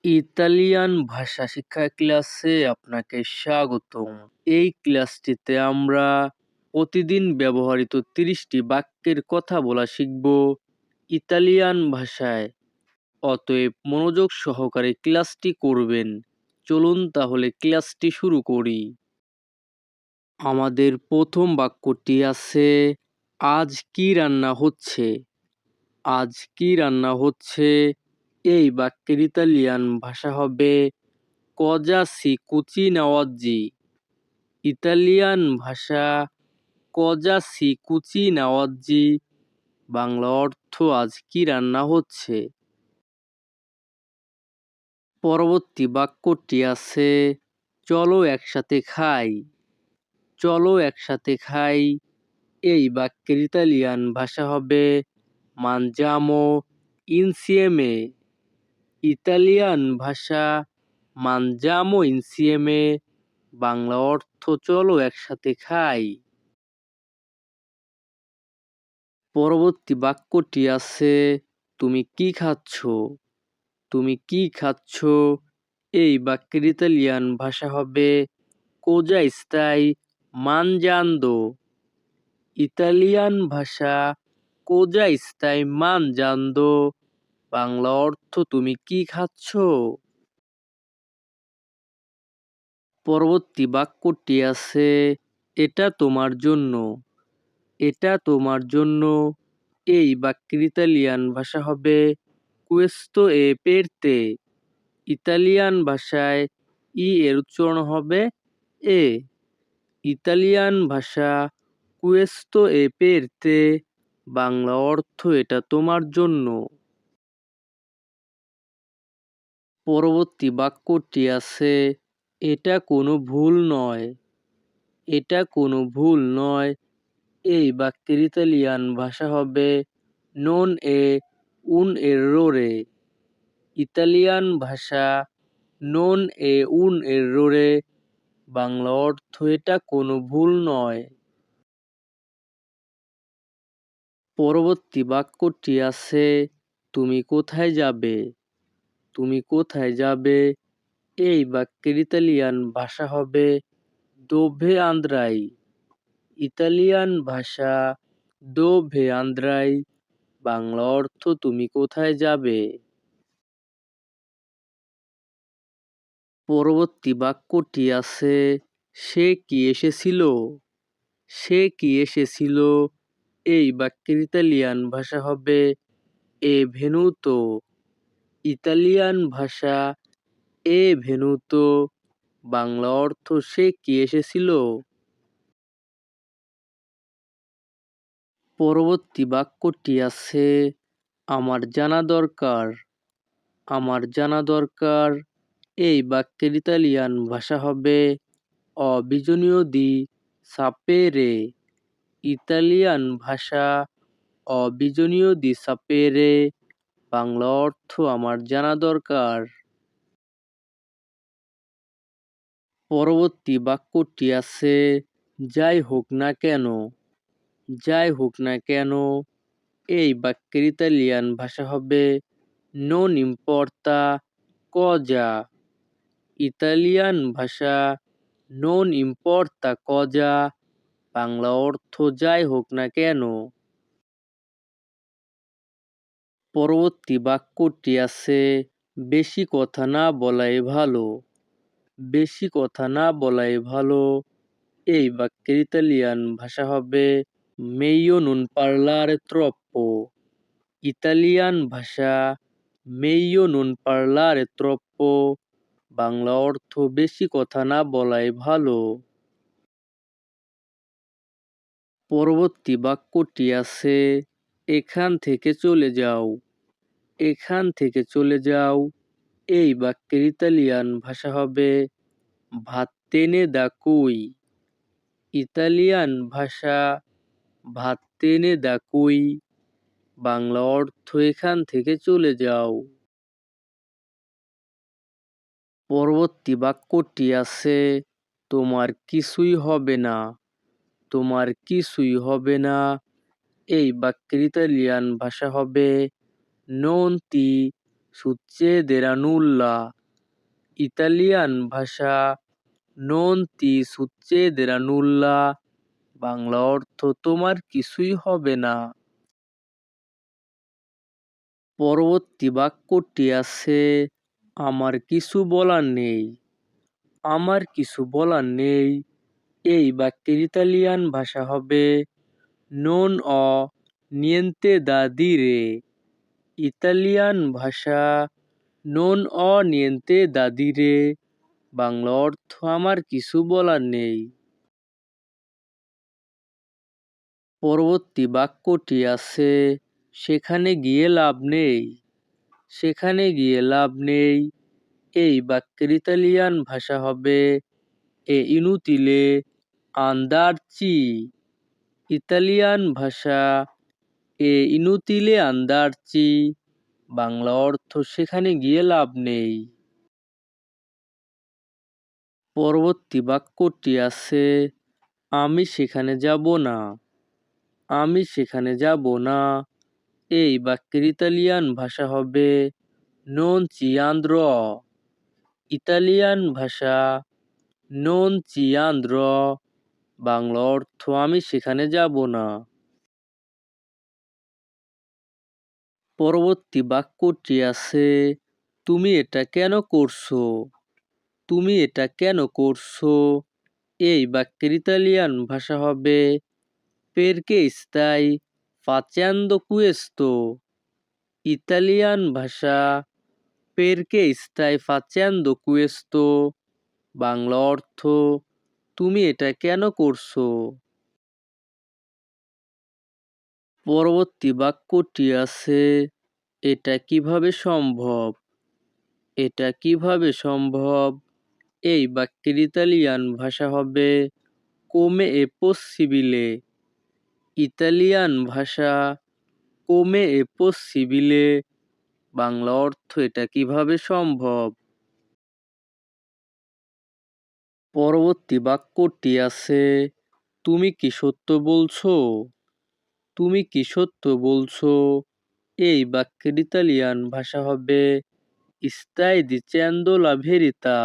Italian ভাষা শিক্ষা ক্লাসে আপনাকে স্বাগতম। এই ক্লাসটিতে আমরা প্রতিদিন ব্যবহৃত ৩০টি বাক্যের কথা বলা শিখব ইতালিয়ান ভাষায়। অতএব মনোযোগ সহকারে ক্লাসটি করবেন। চলুন তাহলে ক্লাসটি শুরু করি। আমাদের প্রথম বাক্যটি আছে, আজ কি রান্না হচ্ছে? আজ কি রান্না হচ্ছে? এই বাক্যের ইতালিয়ান ভাষা হবে কজা সি কুচিনা oggi। ইতালিয়ান ভাষা কজা সি কুচিনা oggi, বাংলা অর্থ আজ কি রান্না হচ্ছে। পরবর্তী বাক্যটি আছে, চলো একসাথে খাই। চলো একসাথে খাই। এই বাক্যের ইতালিয়ান ভাষা হবে mangiamo insieme। ইতালিয়ান ভাষা mangiamo insieme, বাংলা অর্থ চলো একসাথে খাই। পরবর্তী বাক্যটি আছে, তুমি কি খাচ্ছ? তুমি কি খাচ্ছ? এই বাক্যের ইতালিয়ান ভাষা হবে cosa stai mangiando। ইতালিয়ান ভাষা cosa stai mangiando, বাংলা অর্থ তুমি কি খাচ্ছ। পরবর্তী বাক্যটি আছে, এটা তোমার জন্য। এটা তোমার জন্য। এই বাক্যের ইতালিয়ান ভাষা হবে questo è per te। ইতালিয়ান ভাষায় ই এর উচ্চারণ হবে এ। ইতালিয়ান ভাষা questo è per te, বাংলা অর্থ এটা তোমার জন্য। পরবর্তী বাক্যটি আছে, এটা কোনো ভুল নয়। এটা কোনো ভুল নয়। এই বাক্যের ইতালিয়ান ভাষা হবে non è un errore। ইতালিয়ান ভাষা non è un errore, বাংলা অর্থ এটা কোনো ভুল নয়। পরবর্তী বাক্যটি আছে, তুমি কোথায় যাবে? তুমি কোথায় যাবে? এই বাক্যের ইতালিয়ান ভাষা হবে dove andrai। ইতালিয়ান ভাষা dove andrai, বাংলা অর্থ তুমি কোথায় যাবে। পরবর্তী বাক্যটি আছে, সে কি এসেছিল? সে কি এসেছিল? এই বাক্যের ইতালিয়ান ভাষা হবে এ venuto। ইতালিয়ান ভাষা এ venuto, বাংলা অর্থ সে কি এসেছিল। পরবর্তী বাক্যটি আছে, আমার জানা দরকার। আমার জানা দরকার। এই বাক্যের ইতালিয়ান ভাষা হবে ho bisogno di sapere। Italian ভাষা ho bisogno di sapere, Bangla অর্থ আমার জানা দরকার। পরবর্তী বাক্যটি আছে, যাই হোক না কেন। যাই হোক না কেন। এই বাক্যের ইতালিয়ান ভাষা হবে non importa cosa। ইতালিয়ান ভাষা non importa cosa, বাংলা অর্থ যাই হোক না কেন। পরবর্তী বাক্যটি আছে, বেশি কথা না বলাই ভালো। বেশি কথা না বলাই ভালো। এই বাক্যের ইতালিয়ান ভাষা হবে meglio non parlare troppo। Italian ভাষা meglio non parlare troppo, Bangla অর্থ বেশি কথা না বলাই ভালো। পরবর্তী বাক্যটি আছে, এখান থেকে চলে যাও। এখান থেকে চলে যাও। এই বাক্যের ইতালিয়ান ভাষা হবে vattene da qui। ইতালিয়ান ভাষা vattene da qui, বাংলা অর্থ এখান থেকে চলে যাও। পরবর্তী বাক্যটি আছে, তোমার কিছুই হবে না। তোমার কিছুই হবে না। এই বাক্যের ইতালিয়ান ভাষা হবে non ti succederà nulla, Italian ভাষা non ti succederà nulla, Bangla অর্থ তোমার কিছুই হবে না। পরবর্তী বাক্যটি আছে আমার কিছু বলার নেই। আমার কিছু বলার নেই এই বাক্যের ইতালিয়ান ভাষা হবে non ho niente da dire। Italian ভাষা non ho niente da dire, Bangla অর্থ আমার কিছু বলার নেই। পরবর্তী বাক্যটি আছে সেখানে গিয়ে লাভ নেই। সেখানে গিয়ে লাভ নেই এই বাক্যের ইতালিয়ান ভাষা হবে এ ইনুতিলে আন্দারচি। ইতালিয়ান ভাষা এ ইনুতিলে আন্দারচি, বাংলা অর্থ সেখানে গিয়ে লাভ নেই। পরবর্তী বাক্যটি আছে আমি সেখানে যাব না। আমি সেখানে যাব না এই বাক্যের ইতালিয়ান ভাষা হবে non ci andrò। ইতালিয়ান ভাষা non ci andrò, বাংলা অর্থ আমি সেখানে যাব না। পরবর্তী বাক্যটি আছে তুমি এটা কেন করছো। তুমি এটা কেন করছো এই বাক্যের ইতালিয়ান ভাষা হবে perché stai facendo questo। Italian ভাষা perché stai facendo questo, Bangla অর্থ তুমি এটা কেন করছো। পরবর্তী বাক্যটি আছে এটা কিভাবে সম্ভব। এটা কিভাবে সম্ভব এই বাক্যের ইতালিয়ান ভাষা হবে come è possibile। ইতালিয়ান ভাষা come è possibile, বাংলা অর্থ এটা কিভাবে সম্ভব। পরবর্তী বাক্যটি আছে তুমি কি সত্য বলছো। তুমি কি সত্য বলছো এই বাক্যের ইতালিয়ান ভাষা হবে stai dicendo la verità।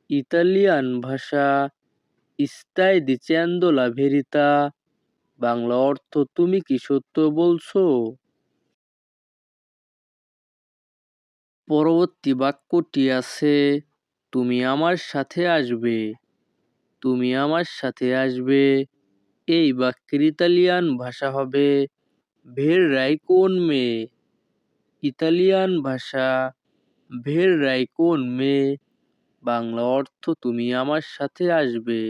Italian ভাষা stai dicendo la verità, Bangla অর্থ তুমি কি সত্য বলছো। পরবর্তী বাক্যটি আছে তুমি আমার সাথে আসবে। তুমি আমার সাথে আসবে এই বাক্যের ইতালিয়ান ভাষা হবে verrai con me। ইতালিয়ান ভাষা verrai con me, বাংলা অর্থ তুমি আমার সাথে আসবে।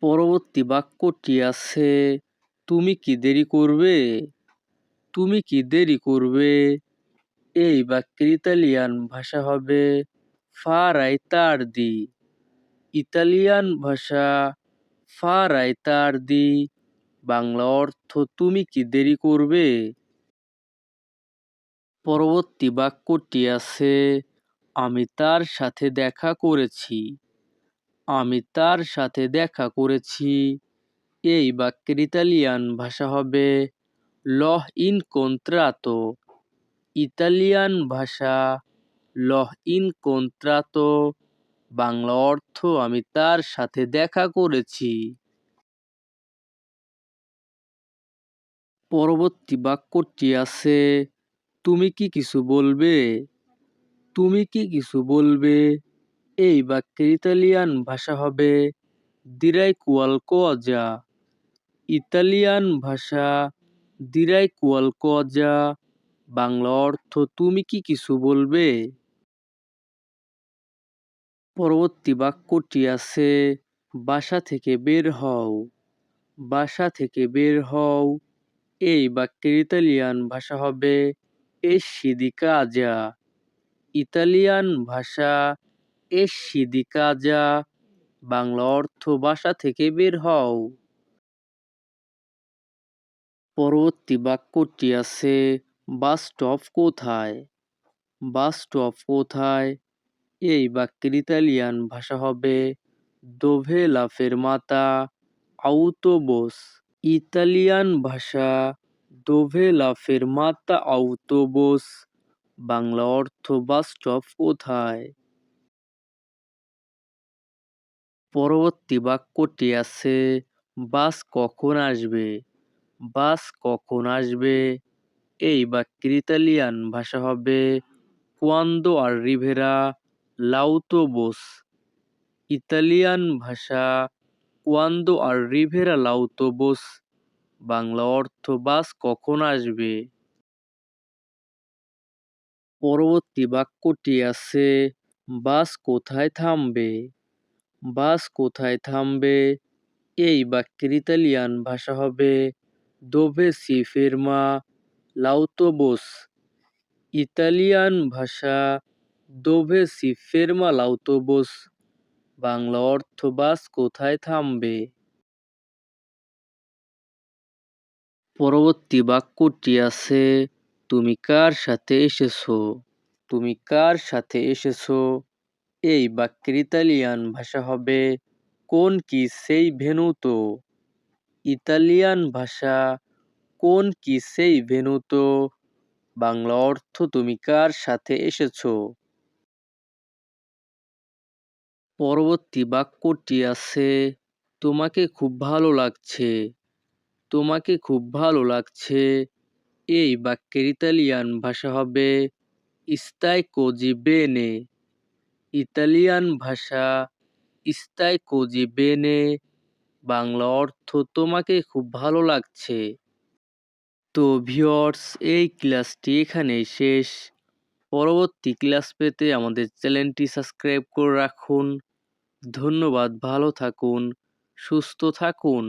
পরবর্তী বাক্যটি আছে তুমি কি দেরি করবে। তুমি কি দেরি করবে এই বাক্যের ইতালিয়ান ভাষা হবে farai tardi। ইতালিয়ান ভাষা farai tardi, বাংলা অর্থ তুমি কি দেরি করবে। পরবর্তী বাক্যটি আছে আমি তার সাথে দেখা করেছি। আমি তার সাথে দেখা করেছি এই বাক্যের ইতালিয়ান ভাষা হবে l'ho incontrato। ইতালিয়ান ভাষা l'ho incontrato, বাংলা অর্থ আমি তার সাথে দেখা করেছি। পরবর্তী বাক্যটি আছে তুমি কি কিছু বলবে। তুমি কি কিছু বলবে এই বাক্যের ইতালিয়ান ভাষা হবে dirai qualcosa। ইতালিয়ান ভাষা dirai qualcosa, বাংলা অর্থ তুমি কি কিছু বলবে। পরবর্তী বাক্যটি আছে বাসা থেকে বের হও। বাসা থেকে বের হও এই বাক্যের ইতালিয়ান ভাষা হবে esci di casa। ইতালিয়ান ভাষা esci di casa, বাংলা অর্থ বাসা থেকে বের হও। পরবর্তী বাক্যটি আছে বাস স্টপ কোথায়। বাস স্টপ কোথায় এই বাক্যের ইতালিয়ান ভাষা হবে dove la fermata autobus। Italian ভাষা দোভে লা ফেরমাতা আউটোবুস, বাংলা অর্থ বাস স্টপ কোথায়? পরবর্তী বাক্যটি আছে বাস কখন আসবে? বাস কখন আসবে? এই বাক্যের ইতালিয়ান ভাষা হবে কোয়ান্দো আররিভেরা লাউটোবুস। ইতালিয়ান ভাষা কোয়ান্দো আররিভেরা লাউটোবুস, বাংলা অর্থ বাস কখন আসবে? পরবর্তী বাক্যটি আছে বাস কোথায় থামবে? বাস কোথায় থামবে? এই বাক্যের ইতালিয়ান ভাষা হবে দোভে সি ফেরমা লাউটোবুস। ইতালিয়ান ভাষা দোভে সি ফেরমা লাউটোবুস, বাংলা অর্থ বাস কোথায় থামবে? পরবর্তী বাক্যটি আছে তুমি কার সাথে এসেছো? তুমি কার সাথে এসেছো? এই বাক্যের ইতালিয়ান ভাষা হবে কোন কি সেই ভেনুতো। ইতালিয়ান ভাষা কোন কি সেই ভেনুতো, বাংলা অর্থ তুমি কার সাথে এসেছো? পরবর্তী বাক্যটি আছে তোমাকে খুব ভালো লাগছে। তোমাকে খুব ভালো লাগছে। এই বাক্যের ইতালিয়ান ভাষা হবে স্তাই কোজি বেনে। ইতালিয়ান ভাষা স্তাই কোজি বেনে, বাংলা অর্থ তোমাকে খুব ভালো লাগছে। তো ভিউয়ার্স, এই ক্লাসটি এখানেই শেষ। পরবর্তী ক্লাস পেতে আমাদের চ্যানেলটি সাবস্ক্রাইব করে রাখুন। ধন্যবাদ, ভালো থাকুন, সুস্থ থাকুন।